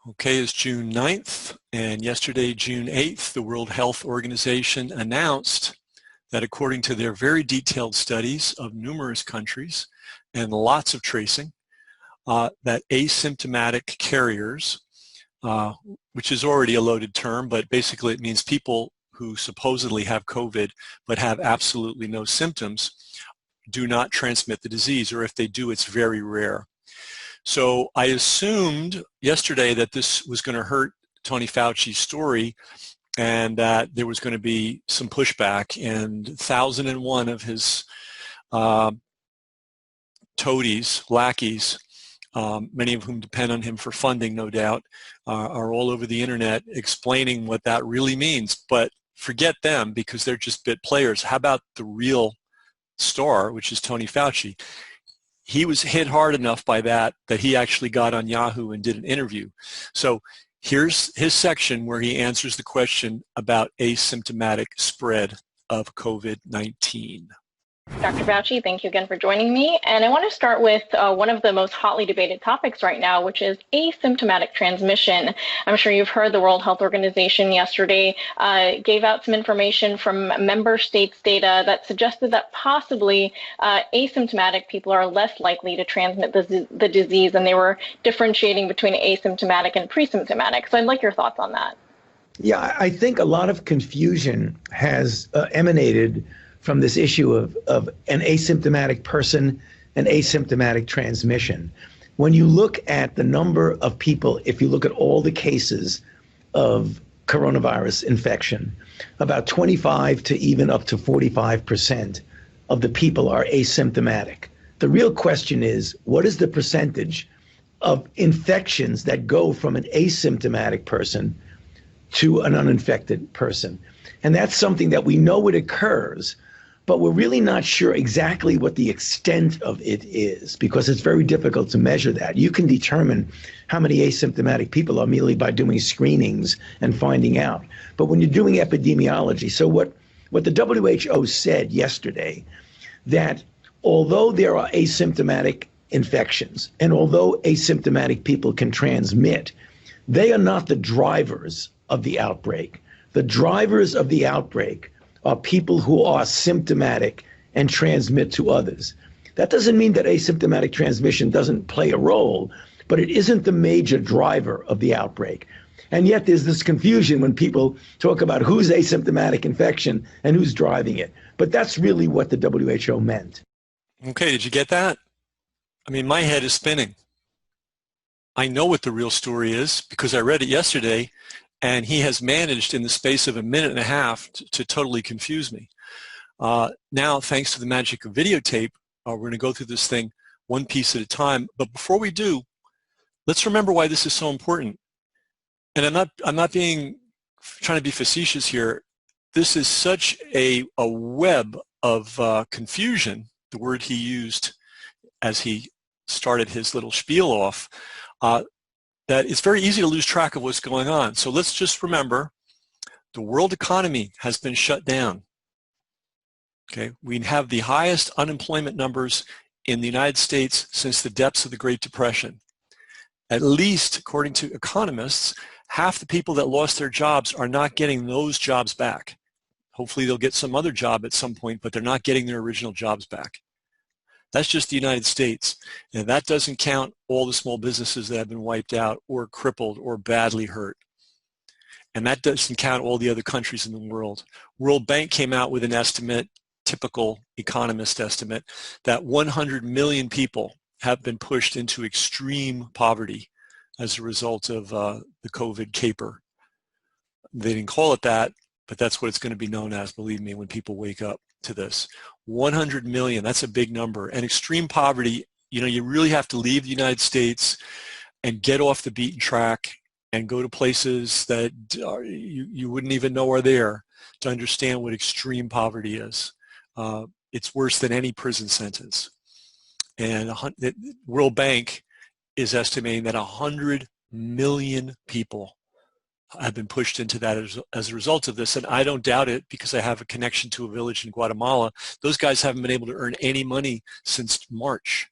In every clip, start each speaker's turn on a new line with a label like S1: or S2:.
S1: Okay, it's June 9th, and yesterday, June 8th, the World Health Organization announced that according to their very detailed studies of numerous countries and lots of tracing, that asymptomatic carriers, which is already a loaded term, but basically it means people who supposedly have COVID but have absolutely no symptoms, do not transmit the disease, or if they do, it's very rare. So I assumed yesterday that this was going to hurt Tony Fauci's story and that there was going to be some pushback, and 1,001 of his toadies, lackeys, many of whom depend on him for funding, no doubt, are all over the internet explaining what that really means. But forget them because they're just bit players. How about the real star, which is Tony Fauci? He was hit hard enough by that he actually got on Yahoo and did an interview. So here's his section where he answers the question about asymptomatic spread of COVID-19.
S2: Dr. Fauci, thank you again for joining me. And I want to start with one of the most hotly debated topics right now, which is asymptomatic transmission. I'm sure you've heard the World Health Organization yesterday gave out some information from member states' data that suggested that possibly asymptomatic people are less likely to transmit the disease, and they were differentiating between asymptomatic and pre-symptomatic. So I'd like your thoughts on that.
S3: Yeah, I think a lot of confusion has emanated from this issue of an asymptomatic person and asymptomatic transmission. When you look at the number of people, if you look at all the cases of coronavirus infection, about 25 to even up to 45% of the people are asymptomatic. The real question is, what is the percentage of infections that go from an asymptomatic person to an uninfected person? And that's something that we know it occurs, but we're really not sure exactly what the extent of it is because it's very difficult to measure that. You can determine how many asymptomatic people are merely by doing screenings and finding out. But when you're doing epidemiology, so what the WHO said yesterday, that although there are asymptomatic infections and although asymptomatic people can transmit, they are not the drivers of the outbreak. The drivers of the outbreak are people who are symptomatic and transmit to others. That doesn't mean that asymptomatic transmission doesn't play a role, but it isn't the major driver of the outbreak. And yet there's this confusion when people talk about who's asymptomatic infection and who's driving it. But that's really what the WHO meant.
S1: Okay, did you get that? I mean, my head is spinning. I know what the real story is because I read it yesterday, and he has managed in the space of a minute and a half to totally confuse me. Now, thanks to the magic of videotape, we're going to go through this thing one piece at a time. But before we do, let's remember why this is so important. And I'm not trying to be facetious here. This is such a web of confusion, the word he used as he started his little spiel off, that it's very easy to lose track of what's going on. So let's just remember the world economy has been shut down. Okay, we have the highest unemployment numbers in the United States since the depths of the Great Depression. At least, according to economists, half the people that lost their jobs are not getting those jobs back. Hopefully they'll get some other job at some point, but they're not getting their original jobs back. That's just the United States. And that doesn't count all the small businesses that have been wiped out or crippled or badly hurt. And that doesn't count all the other countries in the world. World Bank came out with an estimate, typical economist estimate, that 100 million people have been pushed into extreme poverty as a result of the COVID caper. They didn't call it that, but that's what it's going to be known as, believe me, when people wake up to this. 100 million, that's a big number. And extreme poverty, you know, you really have to leave the United States and get off the beaten track and go to places that you wouldn't even know are there to understand what extreme poverty is. It's worse than any prison sentence. And the World Bank is estimating that 100 million people have been pushed into that as a result of this. And I don't doubt it because I have a connection to a village in Guatemala. Those guys haven't been able to earn any money since March.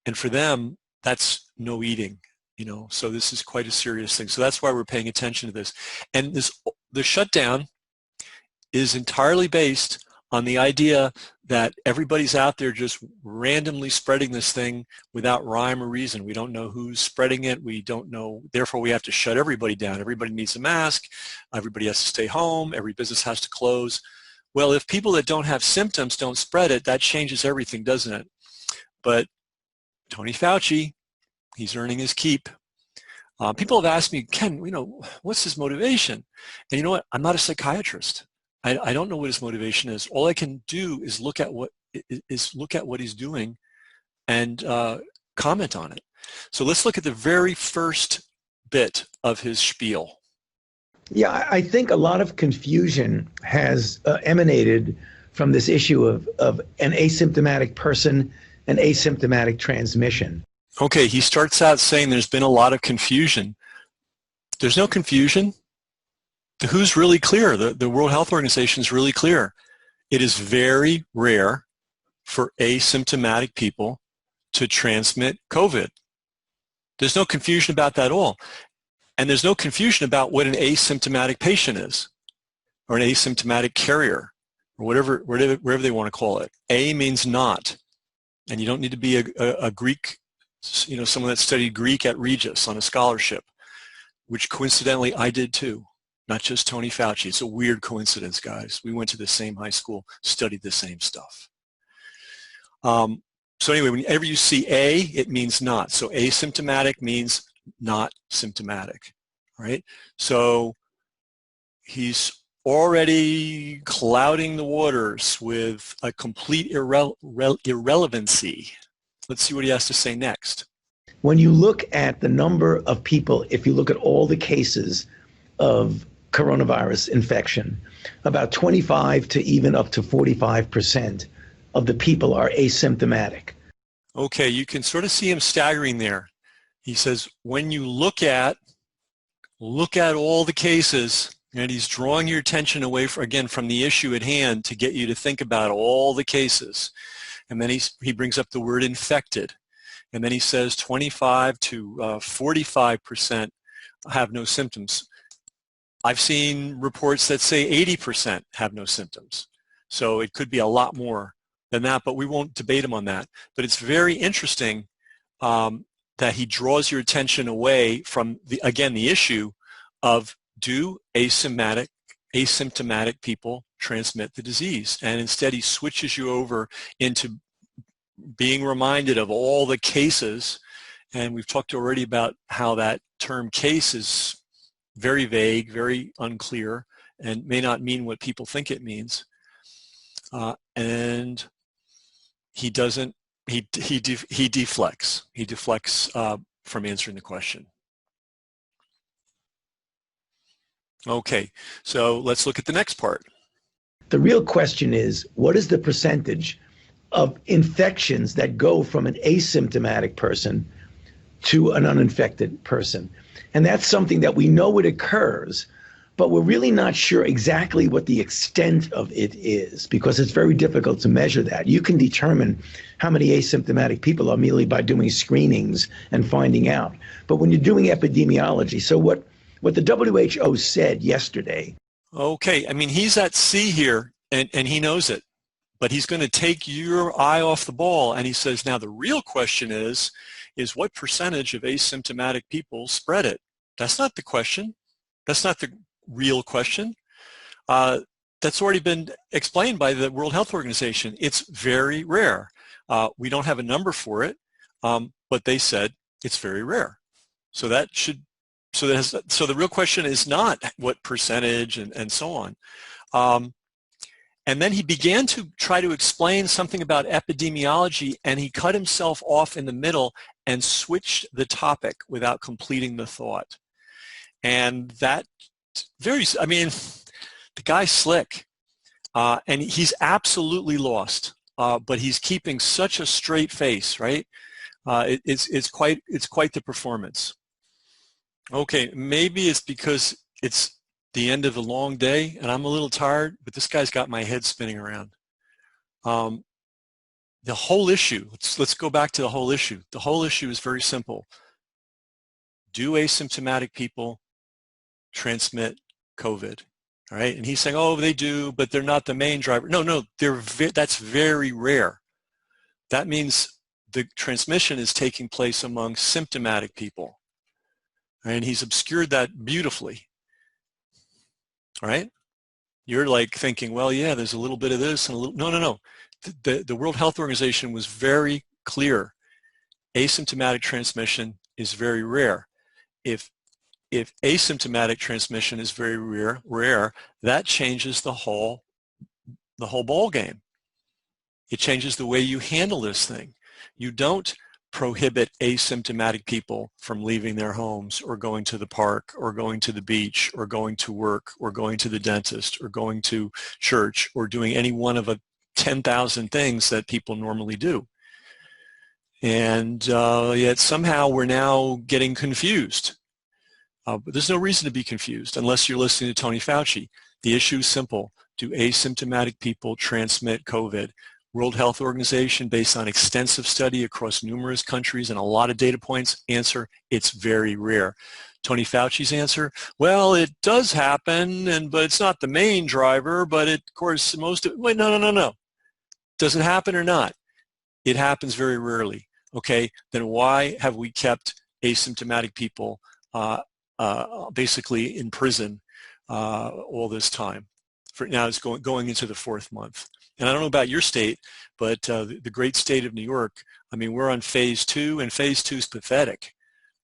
S1: And for them, that's no eating. So this is quite a serious thing. So that's why we're paying attention to this. And the shutdown is entirely based on the idea that everybody's out there just randomly spreading this thing without rhyme or reason. We don't know who's spreading it. We don't know. Therefore, we have to shut everybody down. Everybody needs a mask. Everybody has to stay home. Every business has to close. Well, if people that don't have symptoms don't spread it, that changes everything, doesn't it? But Tony Fauci, he's earning his keep. People have asked me, Ken, what's his motivation? And you know what? I'm not a psychiatrist. I don't know what his motivation is. All I can do is look at what he's doing and comment on it. So let's look at the very first bit of his spiel.
S3: Yeah, I think a lot of confusion has emanated from this issue of an asymptomatic person and asymptomatic transmission.
S1: Okay, he starts out saying there's been a lot of confusion. There's no confusion. The WHO's really clear. The World Health Organization is really clear. It is very rare for asymptomatic people to transmit COVID. There's no confusion about that at all. And there's no confusion about what an asymptomatic patient is, or an asymptomatic carrier, or whatever they want to call it. A means not. And you don't need to be a Greek, someone that studied Greek at Regis on a scholarship, which coincidentally I did too, not just Tony Fauci. It's a weird coincidence, guys. We went to the same high school, studied the same stuff. So anyway, whenever you see A, it means not. So asymptomatic means not symptomatic, right? So he's already clouding the waters with a complete irrelevancy. Let's see what he has to say next.
S3: When you look at the number of people, if you look at all the cases of coronavirus infection, about 25 to even up to 45% of the people are asymptomatic.
S1: Okay, you can sort of see him staggering there. He says, when you look at all the cases, and he's drawing your attention away from the issue at hand to get you to think about all the cases. And then he brings up the word infected. And then he says 25 to 45% have no symptoms. I've seen reports that say 80% have no symptoms. So it could be a lot more than that, but we won't debate him on that. But it's very interesting that he draws your attention away from, the issue of, do asymptomatic people transmit the disease? And instead he switches you over into being reminded of all the cases. And we've talked already about how that term case is very vague, very unclear, and may not mean what people think it means. And he doesn't, he deflects. He deflects from answering the question. Okay, so let's look at the next part.
S3: The real question is, what is the percentage of infections that go from an asymptomatic person to an uninfected person? And that's something that we know it occurs, but we're really not sure exactly what the extent of it is, because it's very difficult to measure that. You can determine how many asymptomatic people are merely by doing screenings and finding out. But when you're doing epidemiology, so what the WHO said yesterday.
S1: Okay, I mean, he's at sea here, and he knows it, but he's going to take your eye off the ball, and he says, now the real question is what percentage of asymptomatic people spread it? That's not the question. That's not the real question. That's already been explained by the World Health Organization. It's very rare. We don't have a number for it, but they said it's very rare. So that should. So the real question is not what percentage and so on. And then he began to try to explain something about epidemiology, and he cut himself off in the middle and switched the topic without completing the thought. And that the guy's slick, and he's absolutely lost, but he's keeping such a straight face, right? It's quite the performance. Okay, maybe it's because it's the end of a long day and I'm a little tired, but this guy's got my head spinning around. The whole issue, let's go back to the whole issue. The whole issue is very simple. do asymptomatic people transmit COVID? All right. And he's saying, oh, they do, but they're not the main driver. No, that's very rare. That means the transmission is taking place among symptomatic people. And he's obscured that beautifully. All right. You're like thinking, well, yeah, there's a little bit of this and a little, no. The World Health Organization was very clear. Asymptomatic transmission is very rare. If asymptomatic transmission is very rare, that changes the whole ball game. It changes the way you handle this thing. You don't prohibit asymptomatic people from leaving their homes or going to the park or going to the beach or going to work or going to the dentist or going to church or doing any one of 10,000 things that people normally do. And yet somehow we're now getting confused. But there's no reason to be confused unless you're listening to Tony Fauci. The issue is simple. Do asymptomatic people transmit COVID? World Health Organization, based on extensive study across numerous countries and a lot of data points, answer, it's very rare. Tony Fauci's answer, well, it does happen, but it's not the main driver, but of course, wait, no. Does it happen or not? It happens very rarely. Okay, then why have we kept asymptomatic people basically in prison all this time? For now, it's going into the 4th month. And I don't know about your state, but the great state of New York, I mean, we're on phase 2, and phase 2 is pathetic.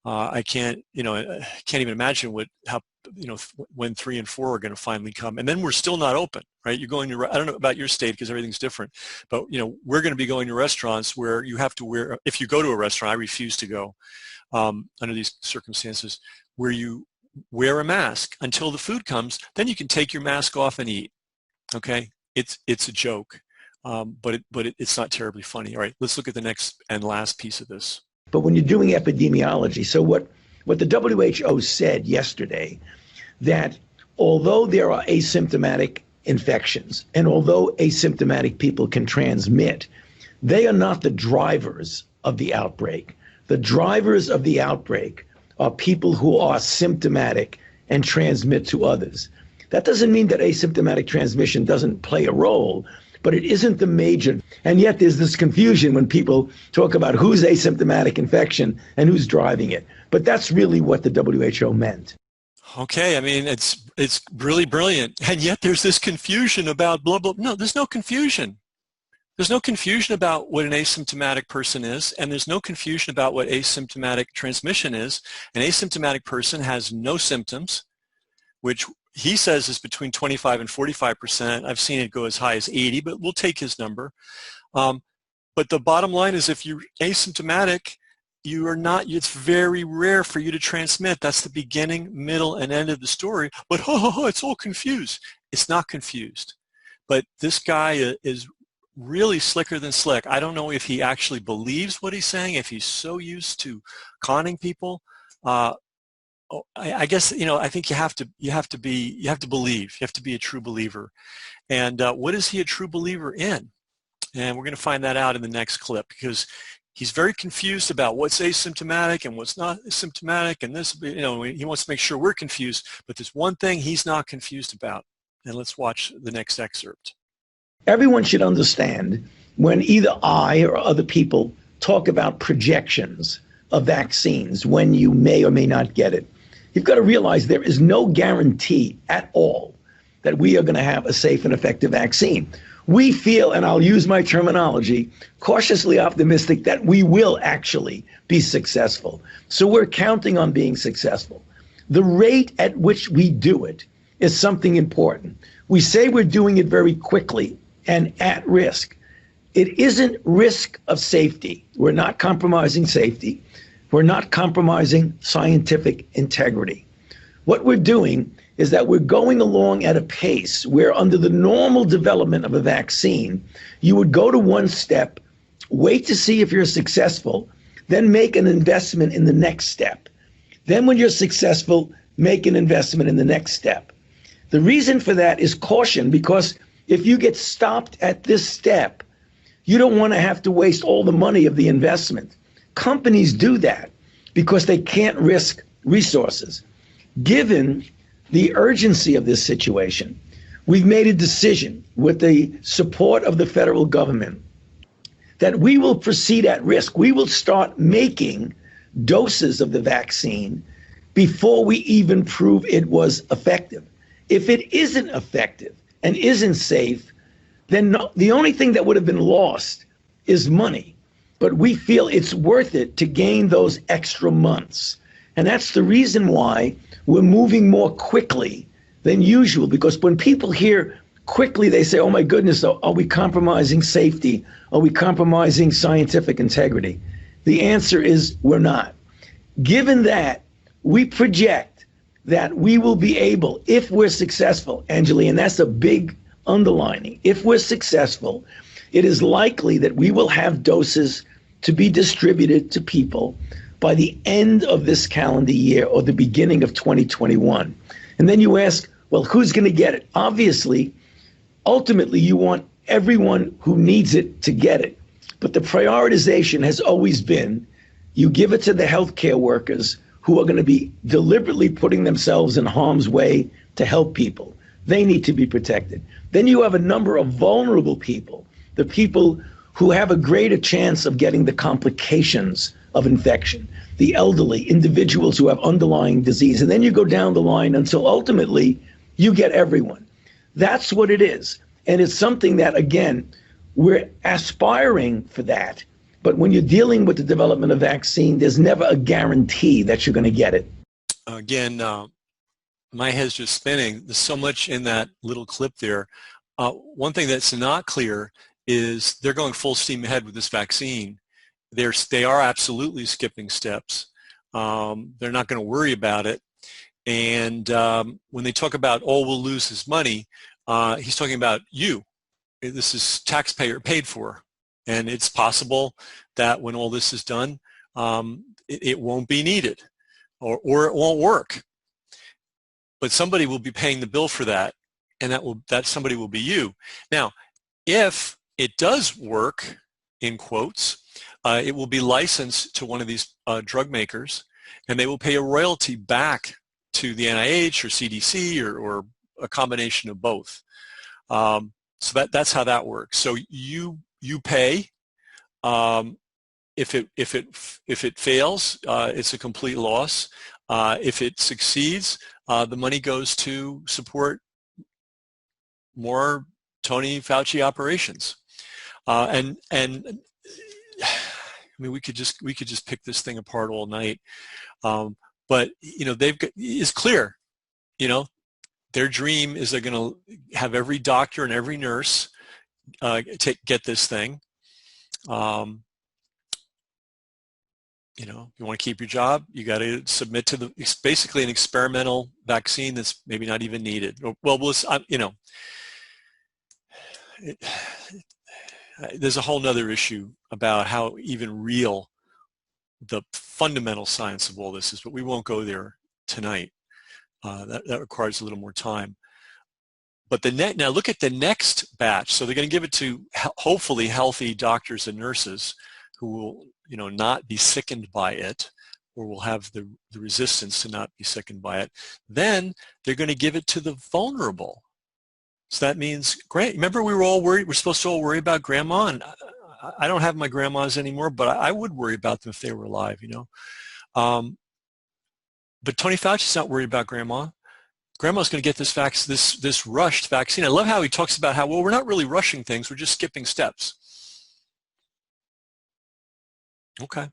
S1: I can't even imagine when 3 and 4 are going to finally come. And then we're still not open, right? You're going to, I don't know about your state because everything's different, but we're going to be going to restaurants where you have to wear, if you go to a restaurant, I refuse to go under these circumstances, where you wear a mask until the food comes, then you can take your mask off and eat, okay? It's a joke, but it's not terribly funny. All right, let's look at the next and last piece of this.
S3: But when you're doing epidemiology, so what the WHO said yesterday, that although there are asymptomatic infections and although asymptomatic people can transmit, they are not the drivers of the outbreak. The drivers of the outbreak are people who are symptomatic and transmit to others. That doesn't mean that asymptomatic transmission doesn't play a role, but it isn't the major. And yet there's this confusion when people talk about who's asymptomatic infection and who's driving it. But that's really what the WHO meant.
S1: Okay, I mean, it's really brilliant. And yet there's this confusion about blah, blah. No, there's no confusion. There's no confusion about what an asymptomatic person is, and there's no confusion about what asymptomatic transmission is. An asymptomatic person has no symptoms, which he says is between 25 and 45%. I've seen it go as high as 80, but we'll take his number. But the bottom line is if you're asymptomatic, you are not, it's very rare for you to transmit. That's the beginning, middle, and end of the story. But it's all confused. It's not confused. But this guy is really slicker than slick. I don't know if he actually believes what he's saying, if he's so used to conning people. I guess, I think you have to believe. You have to be a true believer. And what is he a true believer in? And we're going to find that out in the next clip, because he's very confused about what's asymptomatic and what's not symptomatic. And this, he wants to make sure we're confused. But there's one thing he's not confused about. And let's watch the next excerpt.
S3: Everyone should understand when either I or other people talk about projections of vaccines, when you may or may not get it. You've got to realize there is no guarantee at all that we are going to have a safe and effective vaccine. We feel, and I'll use my terminology, cautiously optimistic that we will actually be successful. So we're counting on being successful. The rate at which we do it is something important. We say we're doing it very quickly and at risk. It isn't risk of safety. We're not compromising safety. We're not compromising scientific integrity. What we're doing is that we're going along at a pace where under the normal development of a vaccine, you would go to one step, wait to see if you're successful, then make an investment in the next step. Then when you're successful, make an investment in the next step. The reason for that is caution, because if you get stopped at this step, you don't want to have to waste all the money of the investment. Companies do that because they can't risk resources. Given the urgency of this situation, we've made a decision with the support of the federal government that we will proceed at risk. We will start making doses of the vaccine before we even prove it was effective. If it isn't effective and isn't safe, then the only thing that would have been lost is money. But we feel it's worth it to gain those extra months. And that's the reason why we're moving more quickly than usual, because when people hear quickly, they say, oh my goodness, are we compromising safety? Are we compromising scientific integrity? The answer is we're not. Given that, we project that we will be able, if we're successful, Anjali, and that's a big underlining, if we're successful, it is likely that we will have doses to be distributed to people by the end of this calendar year or the beginning of 2021. And then you ask, well, who's going to get it? Obviously, ultimately, you want everyone who needs it to get it. But the prioritization has always been you give it to the healthcare workers who are going to be deliberately putting themselves in harm's way to help people. They need to be protected. Then you have a number of vulnerable people, the people who have a greater chance of getting the complications of infection, the elderly, individuals who have underlying disease. And then you go down the line until ultimately you get everyone. That's what it is. And it's something that, again, we're aspiring for that. But when you're dealing with the development of vaccine, there's never a guarantee that you're going to get it.
S1: Again, my head's just spinning. There's so much in that little clip there. One thing that's not clear is they're going full steam ahead with this vaccine. They are absolutely skipping steps. They're not going to worry about it. And when they talk about all we'll lose is money, he's talking about you. This is taxpayer paid for. And it's possible that when all this is done, it won't be needed or it won't work. But somebody will be paying the bill for that, and that somebody will be you. Now, if it does work, in quotes, it will be licensed to one of these drug makers, and they will pay a royalty back to the NIH or CDC or a combination of both. So that's how that works. So you pay. If it fails, it's a complete loss. If it succeeds, the money goes to support more Tony Fauci operations. And I mean, we could just pick this thing apart all night. But it's clear, their dream is they're going to have every doctor and every nurse get this thing. You want to keep your job, you got to submit to it's basically an experimental vaccine that's maybe not even needed. There's a whole nother issue about how even real the fundamental science of all this is, but we won't go there tonight. That requires a little more time. But now look at the next batch. So they're going to give it to hopefully healthy doctors and nurses who will not be sickened by it, or will have the resistance to not be sickened by it. Then they're going to give it to the vulnerable. So that means, remember we were all worried, we're supposed to all worry about grandma, and I don't have my grandmas anymore, but I would worry about them if they were alive, But Tony Fauci's not worried about grandma. Grandma's going to get this rushed vaccine. I love how he talks about how, well, we're not really rushing things, we're just skipping steps. Okay.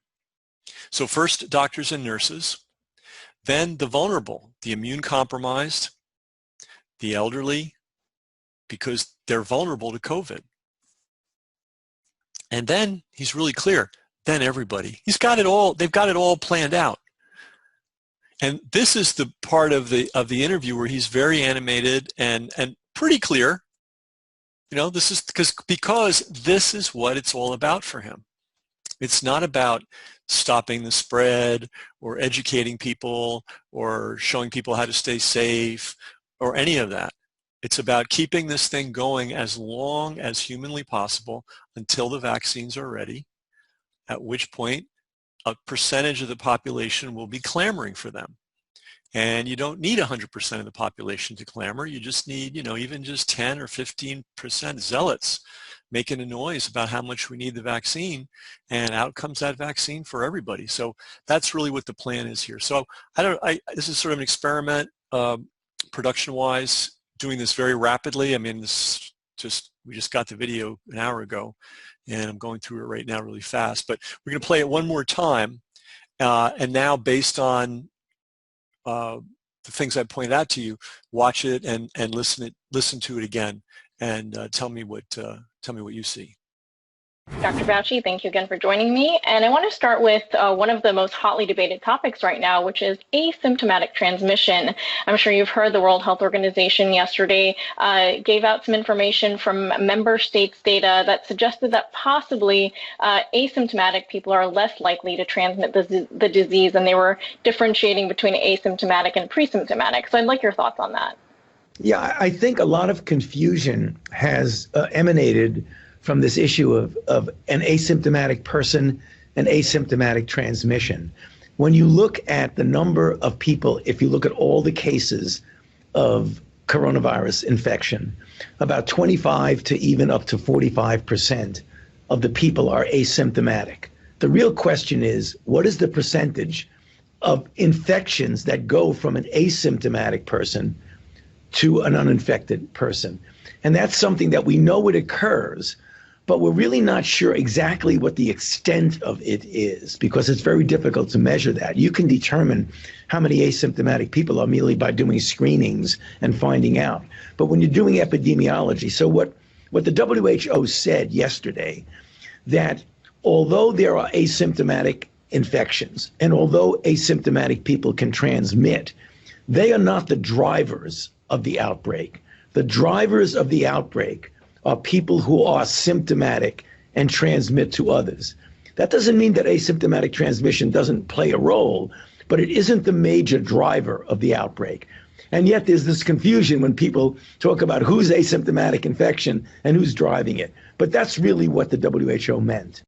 S1: So first, doctors and nurses, then the vulnerable, the immune compromised, the elderly, because they're vulnerable to COVID. And then he's really clear, then everybody. He's got it all, they've got it all planned out. And this is the part of the interview where he's very animated and pretty clear. This is because this is what it's all about for him. It's not about stopping the spread or educating people or showing people how to stay safe or any of that. It's about keeping this thing going as long as humanly possible until the vaccines are ready, at which point a percentage of the population will be clamoring for them. And you don't need 100% of the population to clamor. You just need, even just 10 or 15% zealots making a noise about how much we need the vaccine, and out comes that vaccine for everybody. So that's really what the plan is here. So this is sort of an experiment, production-wise, doing this very rapidly. I mean, we just got the video an hour ago, and I'm going through it right now really fast. But we're going to play it one more time, and now based on the things I pointed out to you, watch it and listen to it again, and tell me what you see.
S2: Dr. Fauci, thank you again for joining me. And I want to start with one of the most hotly debated topics right now, which is asymptomatic transmission. I'm sure you've heard the World Health Organization yesterday gave out some information from member states' data that suggested that possibly asymptomatic people are less likely to transmit the disease, and they were differentiating between asymptomatic and pre-symptomatic. So I'd like your thoughts on that.
S3: Yeah, I think a lot of confusion has emanated from this issue of an asymptomatic person and asymptomatic transmission. When you look at the number of people, if you look at all the cases of coronavirus infection, about 25 to even up to 45% of the people are asymptomatic. The real question is, what is the percentage of infections that go from an asymptomatic person to an uninfected person? And that's something that we know it occurs, but we're really not sure exactly what the extent of it is, because it's very difficult to measure that. You can determine how many asymptomatic people are merely by doing screenings and finding out. But when you're doing epidemiology, so what the WHO said yesterday, that although there are asymptomatic infections and although asymptomatic people can transmit, they are not the drivers of the outbreak. The drivers of the outbreak are people who are symptomatic and transmit to others. That doesn't mean that asymptomatic transmission doesn't play a role, but it isn't the major driver of the outbreak. And yet there's this confusion when people talk about who's asymptomatic infection and who's driving it. But that's really what the WHO meant.